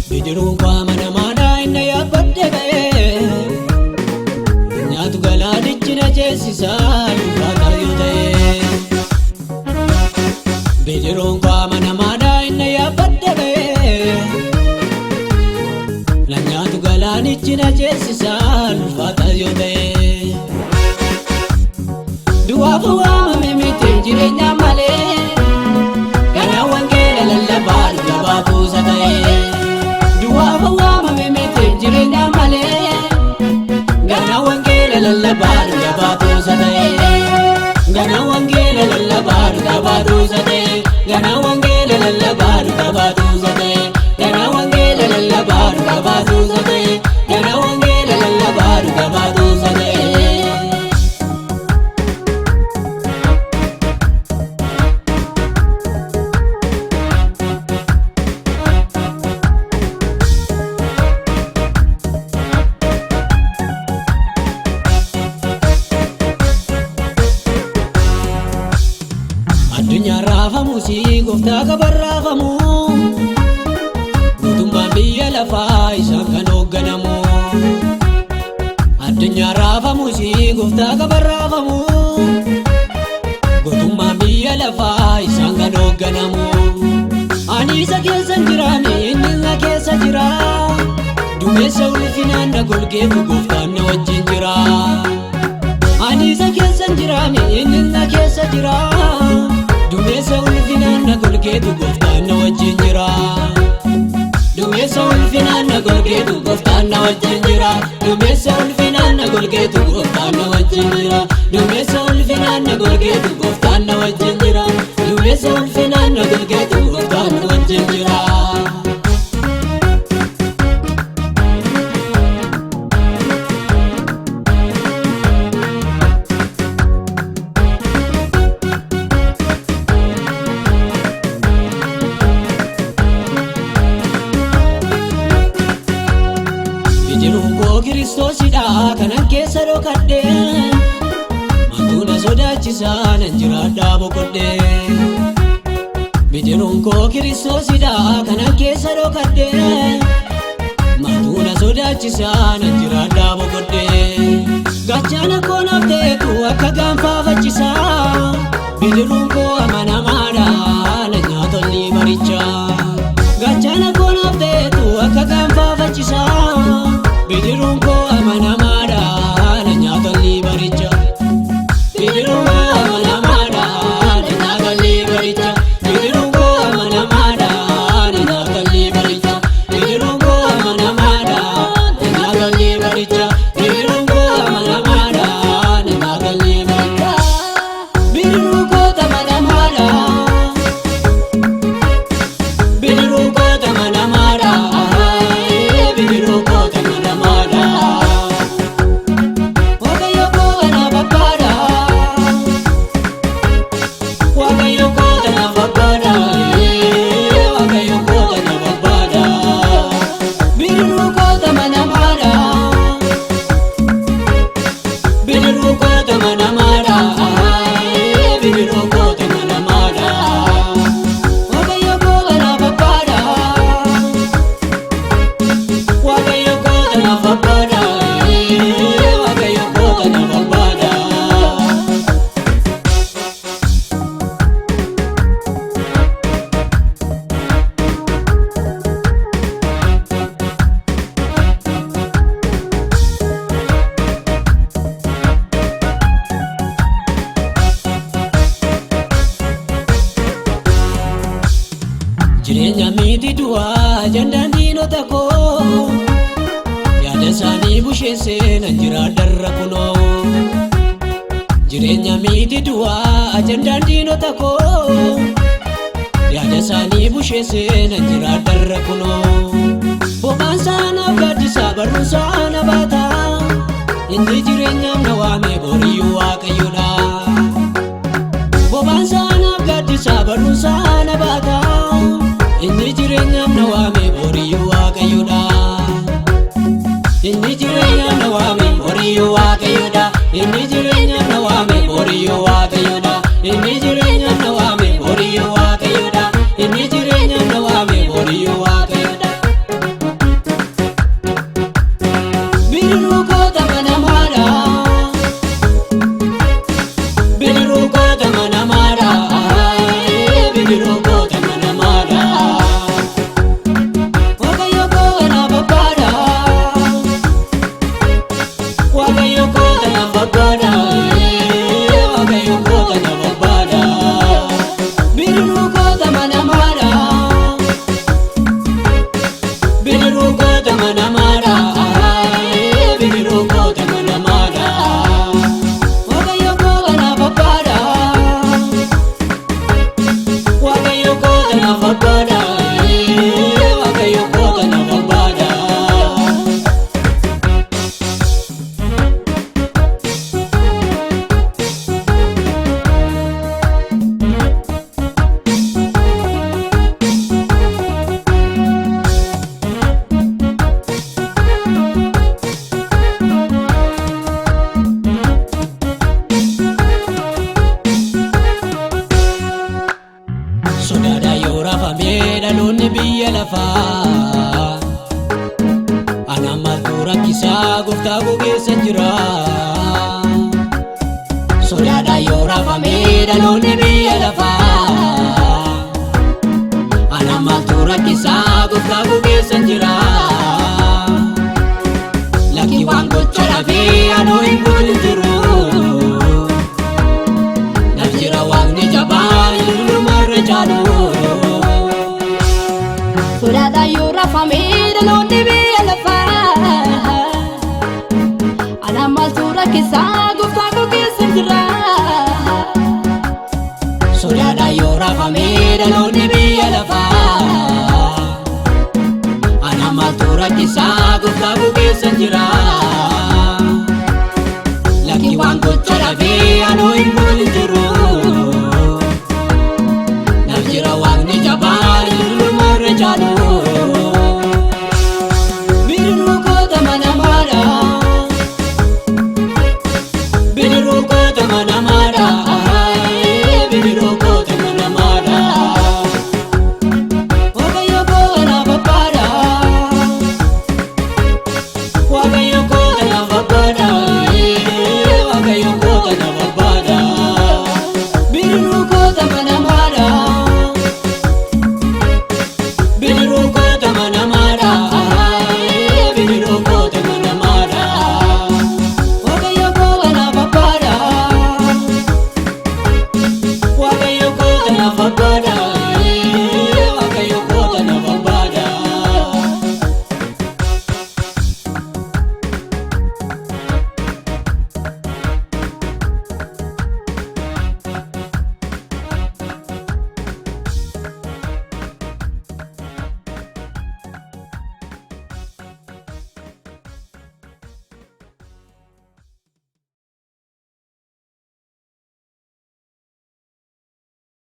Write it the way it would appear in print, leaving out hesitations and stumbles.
Bidiruun amanamaadha inni yaabbadde ba'ee nyaatu galaanichi na ceesisaa dhufaata yoo ta'e. Bidiruun amanamaadha inni yaabbadde ba'ee nyaatu galaanichi na ceesisaa dhufaata yoo ta'e. Du'aaf waamame miti jireenya malee gara wangeela lallabaa gabaatu isa ta'e. Du'aaf waamame miti jireenya malee gara wangeela lallabaa gabaatu isa ta'e. Gara wangeela lallabaa gabaatu isa ta'e. Gara wangeela lallabaa gabaatu isa ta'e. Gara wangeela lallabaa gabaatu isa ta'e. Gara wangeela lallabaa gabaatu isa ta'e. Addunyaa raafamuusi gooftaa kabarraafamu guutummaan biyya lafaa isaan kan hoogganamu. Addunyaa raafamuusi gooftaa kabarraafamu guutummaan biyya lafaa isaan kan hoogganamu. Ani isa keessan jiraame inni na keessa jira. Duumessa ulfinaan na golgeetu gooftaan na wajjin jira. Ani isa keessan jiraame inni na keessa jira. Duumessa ulfinaan na golgeetu gooftaan na wajjin jira. Duumessa ulfinaan na golgeetu gooftaan na wajjin jira. Duumessa ulfinaan na golgeetu gooftaan na wajjin jira. Duumessa ulfinaan na golgeetu gooftaan na wajjin jira. Duumessa ulfinaan na golgeetu gooftaan na wajjin jira. Bidiruun koo Kiristoosidha kanan keessa dhokadhee maaltu na sodaachisaa nan jiraadhaa boqodhee. Bidiruun koo Kiristoosidha kanan keessa dhokadhee maaltu na sodaachisaa nan jiraadhaa boqodhee. Gaachana koo naaf ta'etu akka gaanfaafachisaa. Bidiruun koo amanamaadha na nyaatolli barichaa. Gaachana koo naaf ta'etu akka gaanfaafachisaa. Bidiruun koo amanamaadha na nyaatolli barichaa. Bidiruun koo amanamaadha na nyaatolli barichaa. Bidiruun koo amanamaadha na nyaatolli barichaa. Bidiruun koo amanamaadha na nyaatolli barichaa. Bidiruun koo amanamaadha na nyaatolli barichaa. Bidiruun koo amanamaadha. Bidiruun koo amanamaadha. Bidiruun koo amanamaadha. Waaqayyo koo ana babbaadha. Waaqayyo koo ana babbaadha. Waaqayyo koo ana babbaadha. Bidiruun koo amanamaadha. Bidiruun koo amanamaadha. Bidiruun koo amanamaadha. Waaqayyo koo ana babbaadha. Waaqayyo koo ana babbaadha. Waaqayyo koo ana babbaadha. Jireenya miti du'aa jandaan diinota koo yaada isaanii busheessee nan jiraadharra kunoo. jireenya miiti du'aa ajandaan diinota koo yaada isaanii busheessee nan jiraadharra kunoo bobaan saanaaf gaaddisaa barruun saana baata inni jireenyaaf na waame boriyyuu waaqayyoodha bobaan saanaaf gaaddisaa barruun saana baata inni jireenyaaf na waame boriyyuu waaqayyoodha inni jireenyaaf na waame boriyyuu waaqayyoodha inni jireenyaaf na waame boriyyuu waaqayyoodha inni jireenyaaf na waame boriyyuu waaqayyoodha inni jireenyaaf na waame boriyyuu waaqayyoodha Bidiruu koota amanamaadha Bidiruu koota amanamaadha Bidiruu koota amanamaadha Waaqayyo koo na babbaadha Waaqayyo koota na babbaadha Waaqayyo koota na babbaadha Bidiruu koota amanamaadha Bidiruu koota amanamaadha Bidiruu koota amanamaadha Waaqayyo koota na babbaadha Waaqayyo koota na babbaadha Waaqayyo koota na babbaadha Sodaadha yoo rafamee dhaloonni biyya lafaa ana maaltu rakkisaa gooftaa koo keessa jira Sodaadha yoo rafamee dhaloonni biyya lafaa ana maaltu rakkisaa gooftaa koo keessa jira Lakki waan gocha dhabee anoo hin goone jiru Naaf jira waaqni jabaa illumarra jaalu Sodaadha yoo rafamee dhaloonni biyya lafaa ana maaltu rakkisaa gooftaa koo keessa jira Sodaadha yoo rafamee dhaloonni biyya lafaa ana maaltu rakkisaa gooftaa koo keessa jira